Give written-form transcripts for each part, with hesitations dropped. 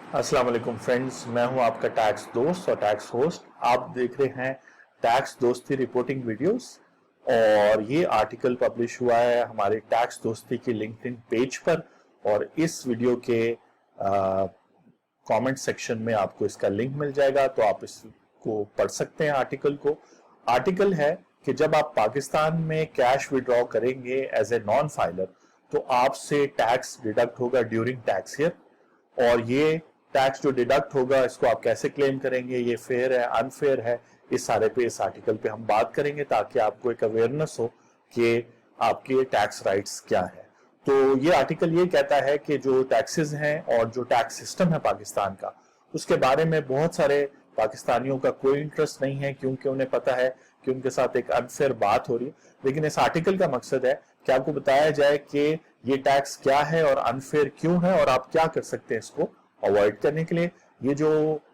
अस्सलाम वालेकुम फ्रेंड्स, मैं हूं आपका टैक्स दोस्त और टैक्स होस्ट। आप देख रहे हैं टैक्स दोस्ती रिपोर्टिंग वीडियोस और ये आर्टिकल पब्लिश हुआ है हमारे टैक्स दोस्ती के लिंक्डइन पेज पर और इस वीडियो के कमेंट सेक्शन में आपको इसका लिंक मिल जाएगा, तो आप इसको पढ़ सकते हैं आर्टिकल को। आर्टिकल है कि जब आप पाकिस्तान में कैश विड्रॉ करेंगे एज ए नॉन फाइलर तो आपसे टैक्स डिडक्ट होगा ड्यूरिंग टैक्स ईयर, और ये टैक्स जो डिडक्ट होगा इसको आप कैसे क्लेम करेंगे, ये फेयर है अनफेयर है, इस सारे पे इस आर्टिकल पे हम बात करेंगे ताकि आपको एक अवेयरनेस हो कि आपके टैक्स राइट्स क्या है। तो ये आर्टिकल ये कहता है कि जो टैक्सेस हैं और जो टैक्स सिस्टम है पाकिस्तान का, उसके बारे में बहुत सारे पाकिस्तानियों का कोई इंटरेस्ट नहीं है, क्योंकि उन्हें पता है कि उनके साथ एक अनफेयर बात हो रही है। लेकिन इस आर्टिकल का मकसद है कि आपको बताया जाए कि ये टैक्स क्या है और अनफेयर क्यों है और आप क्या कर सकते हैं इसको अवॉइड करने के लिए। ये जो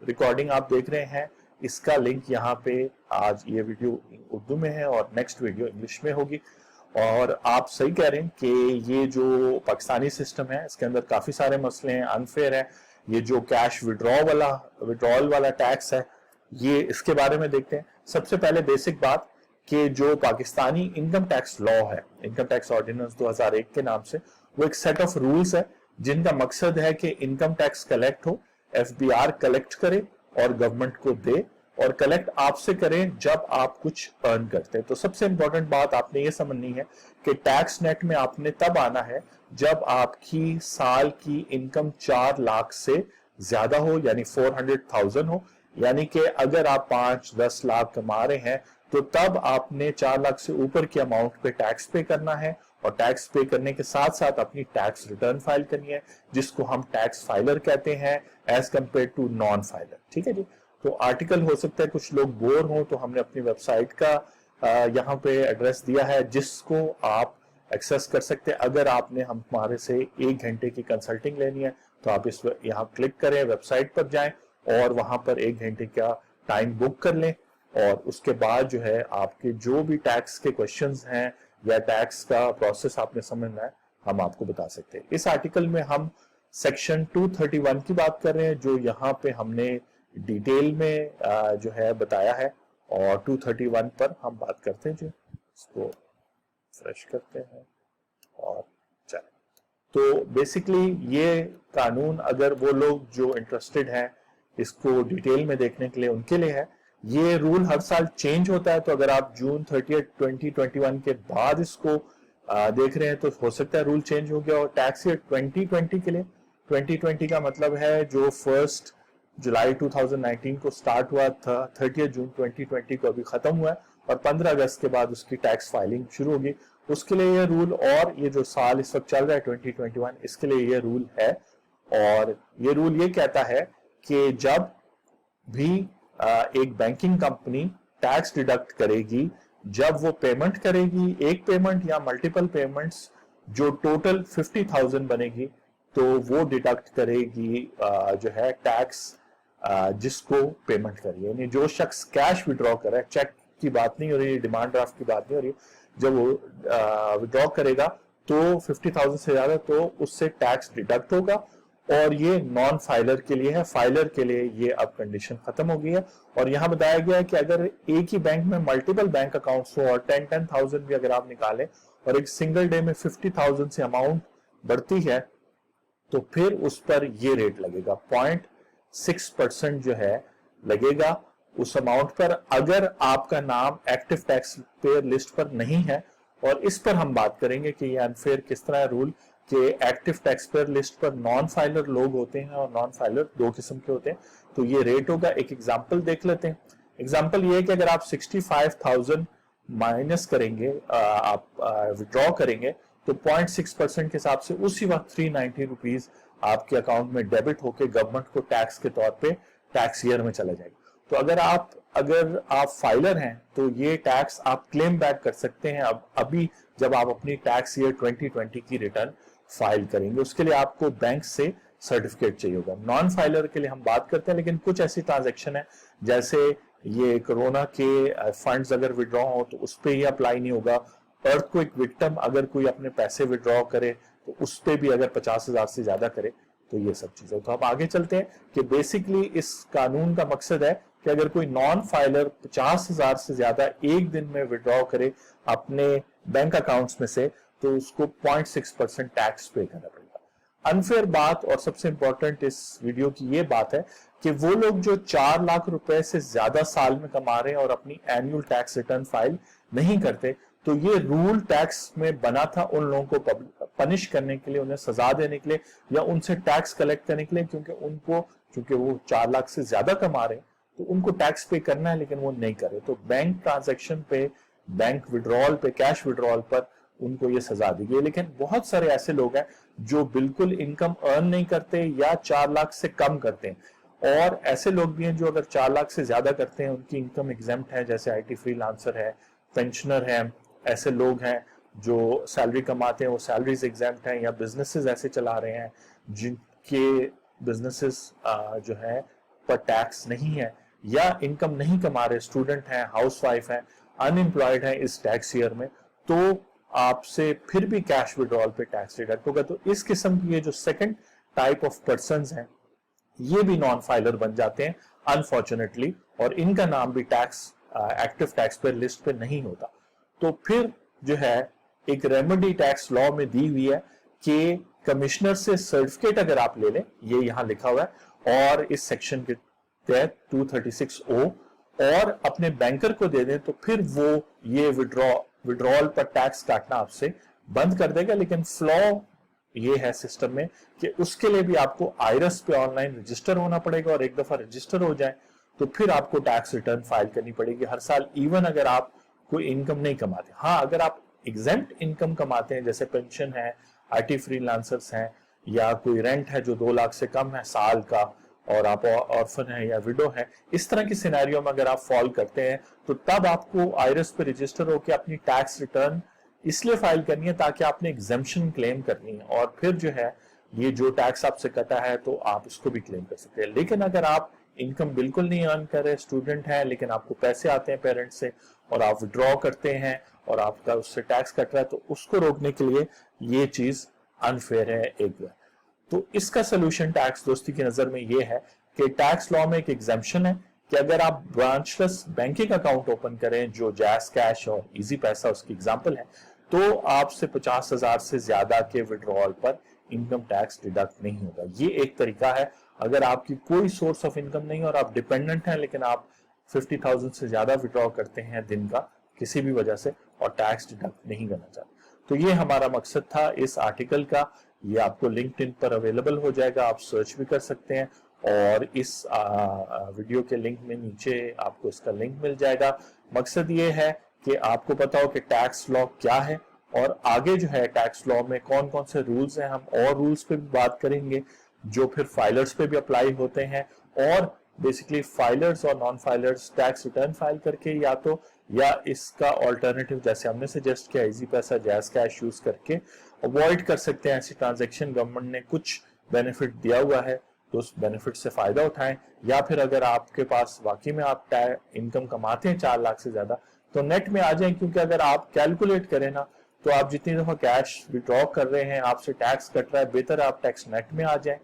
रिकॉर्डिंग आप देख रहे हैं इसका लिंक यहाँ पे, आज ये वीडियो उर्दू में है और नेक्स्ट वीडियो इंग्लिश में होगी। और आप सही कह रहे हैं कि ये जो पाकिस्तानी सिस्टम है इसके अंदर काफी सारे मसले हैं, अनफेयर है। ये जो कैश विड्रॉल वाला टैक्स है, ये इसके बारे में देखते हैं। सबसे पहले बेसिक बात कि जो पाकिस्तानी इनकम टैक्स लॉ है, इनकम टैक्स ऑर्डिनेंस 2001 के नाम से, वो एक सेट ऑफ रूल्स है जिनका मकसद है कि इनकम टैक्स कलेक्ट हो, एफबीआर कलेक्ट करे और गवर्नमेंट को दे, और कलेक्ट आपसे करें जब आप कुछ अर्न करते हैं। तो सबसे इंपॉर्टेंट बात आपने ये समझनी है कि टैक्स नेट में आपने तब आना है जब आपकी साल की इनकम 4 लाख से ज्यादा हो, यानी 400,000 हो। यानी कि अगर आप 5-10 लाख कमा रहे हैं तो तब आपने 4 लाख से ऊपर के अमाउंट पे टैक्स पे करना है, और टैक्स पे करने के साथ साथ अपनी टैक्स रिटर्न फाइल करनी है, जिसको हम टैक्स फाइलर कहते हैं as compare to non filer. ठीक है जी। तो आर्टिकल हो सकता है कुछ लोग बोर हो, तो हमने अपनी वेबसाइट का यहाँ पे एड्रेस दिया है जिसको आप एक्सेस कर सकते हैं। अगर आपने हमारे से 1 घंटे की कंसल्टिंग लेनी है तो आप इस यहाँ क्लिक करें, वेबसाइट पर जाएं और वहां पर 1 घंटे का टाइम बुक कर लें, और उसके बाद जो है आपके जो भी टैक्स के क्वेश्चंस हैं या टैक्स का प्रोसेस आपने समझना है, हम आपको बता सकते हैं। इस आर्टिकल में हम सेक्शन 231 की बात कर रहे हैं, जो यहाँ पे हमने डिटेल में जो है बताया है, और 231 पर हम बात करते हैं। जो इसको फ्रेश करते हैं और चलें। तो बेसिकली ये कानून, अगर वो लोग जो इंटरेस्टेड हैं इसको डिटेल में देखने के लिए, उनके लिए है। ये रूल हर साल चेंज होता है, तो अगर आप जून 30, 2021 के बाद इसको देख रहे हैं तो हो सकता है रूल चेंज हो गया। और टैक्स ईयर 2020 के लिए, 2020 का मतलब है जो 1 जुलाई 2019 को स्टार्ट हुआ था, 30 जून 2020 को अभी खत्म हुआ है, और 15 अगस्त के बाद उसकी टैक्स फाइलिंग शुरू होगी। उसके लिए ये रूल, और ये जो साल इस वक्त चल रहा है 2021, इसके लिए ये रूल है। और ये रूल ये कहता है कि जब भी एक बैंकिंग कंपनी टैक्स डिडक्ट करेगी, जब वो पेमेंट करेगी, एक पेमेंट या मल्टीपल पेमेंट्स जो टोटल 50,000 बनेगी, तो वो डिडक्ट करेगी जो है टैक्स जिसको पेमेंट करिए। यानी जो शख्स कैश विड्रॉ कर रहा है, चेक की बात नहीं हो रही, डिमांड ड्राफ्ट की बात नहीं हो रही, जब वो विड्रॉ करेगा तो 50,000 से ज्यादा, तो उससे टैक्स डिडक्ट होगा। और ये नॉन फाइलर के लिए है, फाइलर के लिए ये अब कंडीशन खत्म हो गई है। और यहां बताया गया है कि अगर एक ही बैंक में मल्टीपल बैंक अकाउंट्स हो और 10,000 भी अगर आप निकालें और एक सिंगल डे में 50,000 से अमाउंट बढ़ती है, तो फिर उस पर ये रेट लगेगा, 0.6% जो है लगेगा उस अमाउंट पर, अगर आपका नाम एक्टिव टैक्स पेयर लिस्ट पर नहीं है। और इस पर हम बात करेंगे कि ये अनफेयर किस तरह है रूल, कि एक्टिव टैक्स पेयर लिस्ट पर नॉन फाइलर लोग होते हैं और नॉन फाइलर 2 किस्म के होते हैं। तो ये रेट होगा। एक एग्जांपल देख लेते हैं। एग्जांपल ये है कि अगर आप 65,000 माइनस करेंगे, आप विड्रॉ करेंगे, तो 0.6% के हिसाब से उसी वक्त 390 रुपीज आपके अकाउंट में डेबिट होकर गवर्नमेंट को टैक्स के तौर पे टैक्स ईयर में चला जाएगा। तो अगर आप फाइलर हैं तो ये टैक्स आप क्लेम बैक कर सकते हैं अभी जब आप अपनी टैक्स ईयर 2020 की रिटर्न फाइल करेंगे। उसके लिए आपको बैंक से सर्टिफिकेट चाहिए होगा। नॉन फाइलर के लिए हम बात करते हैं, लेकिन कुछ ऐसी ट्रांजैक्शन है जैसे ये कोरोना के फंड्स अगर विड्रॉ हो तो उस पर ये अप्लाई नहीं होगा। अर्थक्वेक विक्टिम अगर कोई अपने पैसे विड्रॉ करे तो उस पर भी अगर 50,000 से ज्यादा करे तो ये सब चीजें। तो अब आगे चलते हैं कि बेसिकली इस कानून का मकसद है कि अगर कोई नॉन फाइलर 50,000 से ज्यादा एक दिन में विड्रॉ करे अपने बैंक अकाउंट्स में से, तो उसको 0.6% टैक्स पे करना पड़ेगा। अनफेयर बात और सबसे इंपॉर्टेंट इस वीडियो की ये बात है कि वो लोग जो 4 लाख रुपए से ज्यादा साल में कमा रहे हैं और अपनी एनुअल टैक्स रिटर्न फाइल नहीं करते, तो ये रूल टैक्स में बना था उन लोगों को पनिश करने के लिए, उन्हें सजा देने के लिए या उनसे टैक्स कलेक्ट करने के लिए, क्योंकि वो 4 लाख से ज्यादा कमा रहे हैं तो उनको टैक्स पे करना है, लेकिन वो नहीं करे। तो बैंक ट्रांजैक्शन पे, बैंक विड्रॉल पे, कैश विड्रॉल पर उनको ये सजा दी गई। लेकिन बहुत सारे ऐसे लोग हैं जो बिल्कुल इनकम अर्न नहीं करते या 4 लाख से कम करते हैं, और ऐसे लोग भी हैं जो अगर 4 लाख से ज्यादा करते हैं उनकी इनकम एग्जेम्प्ट है, जैसे IT फ्रीलांसर है, पेंशनर है, ऐसे लोग हैं जो सैलरी कमाते हैं वो सैलरीज एग्जेम्प्ट हैं, या बिजनेसेस ऐसे चला रहे हैं जिनके बिजनेसेस जो है पर टैक्स नहीं है, या इनकम नहीं कमा रहे, स्टूडेंट हैं, हाउसवाइफ हैं, अनएम्प्लॉयड हैं इस टैक्स ईयर में, तो आपसे फिर भी कैश विड्रॉल पे टैक्स डिडक्ट होगा। तो इस किस्म की ये जो सेकंड टाइप ऑफ पर्संस हैं ये भी नॉन फाइलर बन जाते हैं अनफॉर्चुनेटली, और इनका नाम भी tax active tax payer list पे नहीं होता। तो फिर जो है एक रेमेडी टैक्स लॉ में दी हुई है कि कमिश्नर से सर्टिफिकेट अगर आप ले लें, ये यहां लिखा हुआ है, और इस सेक्शन के तहत 236O, और अपने बैंकर को दे दें, तो फिर वो ये विड्रॉल पर टैक्स काटना आपसे बंद कर देगा। लेकिन फ्लॉ ये है सिस्टम में कि उसके लिए भी आपको आयरस पे ऑनलाइन रजिस्टर होना पड़ेगा, और एक दफा रजिस्टर हो जाए तो फिर आपको टैक्स रिटर्न फाइल करनी पड़ेगी हर साल, इवन अगर आप कोई इनकम नहीं कमाते। हाँ, अगर आप एग्जेम्प्ट इनकम कमाते हैं, जैसे पेंशन है, IT फ्रीलांसर्स हैं, या कोई रेंट है जो 2 लाख से कम है साल का, और आप ऑर्फन है या विडो है, इस तरह की सिनेरियो में अगर आप फॉल करते हैं तो तब आपको आयरस पे रजिस्टर होकर अपनी टैक्स रिटर्न इसलिए फाइल करनी है ताकि आपने एग्जेम्पशन क्लेम करनी है, और फिर जो है ये जो टैक्स आपसे कटा है तो आप इसको भी क्लेम कर सकते हैं। लेकिन अगर आप इनकम बिल्कुल नहीं अर्न कर रहे, स्टूडेंट हैं, लेकिन आपको पैसे आते हैं पेरेंट्स से और आप विड्रॉ करते हैं और आपका उससे टैक्स कट रहा है, तो उसको रोकने के लिए ये चीज अनफेयर है एक। तो इसका सोल्यूशन टैक्स दोस्ती की नजर में ये है कि टैक्स लॉ में एक एग्जेम्पशन है कि अगर आप ब्रांचलेस बैंकिंग अकाउंट ओपन करें, जो जैस कैश और इजी पैसा उसकी एग्जांपल है, तो आपसे 50,000 से ज्यादा के विड्रॉल पर इनकम टैक्स डिडक्ट नहीं होगा। ये एक तरीका है। अगर आपकी कोई सोर्स ऑफ इनकम नहीं और आप डिपेंडेंट हैं, लेकिन आप 50,000 से ज्यादा विड्रॉ करते हैं दिन का किसी भी वजह से और टैक्स डिडक्ट नहीं करना चाहते, तो ये हमारा मकसद था इस आर्टिकल का। ये आपको लिंक्डइन पर अवेलेबल हो जाएगा, आप सर्च भी कर सकते हैं, और इस वीडियो के लिंक में नीचे आपको इसका लिंक मिल जाएगा। मकसद ये है कि आपको पता हो कि टैक्स लॉ क्या है, और आगे जो है टैक्स लॉ में कौन कौन से रूल्स हैं, हम और रूल्स पे भी बात करेंगे जो फिर फाइलर्स पे भी अप्लाई होते हैं, और बेसिकली फाइलर्स और non filers tax return file करके या इसका ऑल्टरनेटिव जैसे हमने सजेस्ट किया इजी पैसा, जैस कैश यूज करके अवॉइड कर सकते हैं ऐसी ट्रांजैक्शन। गवर्नमेंट ने कुछ बेनिफिट दिया हुआ है तो उस बेनिफिट से फायदा उठाएं, या फिर अगर आपके पास वाकई में आप इनकम कमाते हैं 4 लाख से ज्यादा तो नेट में आ जाएं, क्योंकि अगर आप कैलकुलेट करें ना तो आप जितनी दफा कैश विड्रॉ कर रहे हैं आपसे टैक्स कट रहा है, बेहतर आप टैक्स नेट में आ जाएं,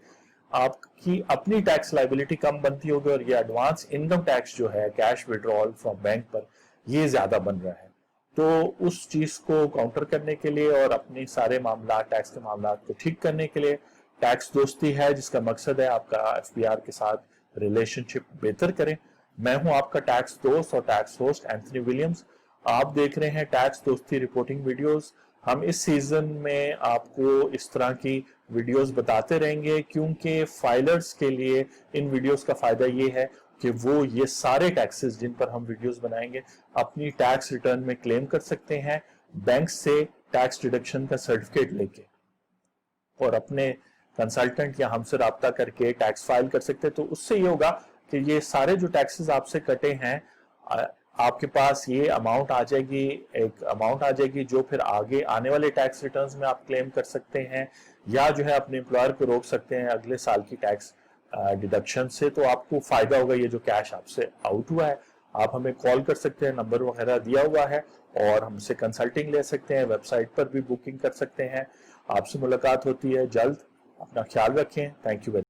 आपकी अपनी टैक्स लाइबिलिटी कम बनती होगी, और ये एडवांस इनकम टैक्स जो है कैश विड्रॉल फ्रॉम बैंक पर ये ज्यादा बन रहा है। तो उस चीज को काउंटर करने के लिए और अपने सारे मामला टैक्स के मामला को ठीक करने के लिए टैक्स दोस्ती है, जिसका मकसद है आपका FBR के साथ रिलेशनशिप बेहतर करें। मैं हूं आपका टैक्स दोस्त और टैक्स होस्ट एंथनी विलियम्स। आप देख रहे हैं टैक्स दोस्ती रिपोर्टिंग वीडियोस। हम इस सीजन में आपको इस तरह की वीडियोस बताते रहेंगे, क्योंकि फाइलर्स के लिए इन वीडियोस का फायदा ये है कि वो ये सारे टैक्सेस जिन पर हम वीडियोस बनाएंगे अपनी टैक्स रिटर्न में क्लेम कर सकते हैं, बैंक से टैक्स डिडक्शन का सर्टिफिकेट लेके, और अपने कंसल्टेंट या हमसे राब्ता करके टैक्स फाइल कर सकते हैं। तो उससे ये होगा कि ये सारे जो टैक्सेस आपसे कटे हैं आपके पास ये अमाउंट आ जाएगी, एक अमाउंट आ जाएगी जो फिर आगे आने वाले टैक्स रिटर्न्स में आप क्लेम कर सकते हैं, या जो है अपने एम्प्लॉयर को रोक सकते हैं अगले साल की टैक्स डिडक्शन से। तो आपको फायदा होगा ये जो कैश आपसे आउट हुआ है। आप हमें कॉल कर सकते हैं, नंबर वगैरह दिया हुआ है, और हमसे कंसल्टिंग ले सकते हैं, वेबसाइट पर भी बुकिंग कर सकते हैं। आपसे मुलाकात होती है जल्द, अपना ख्याल रखें। Thank you.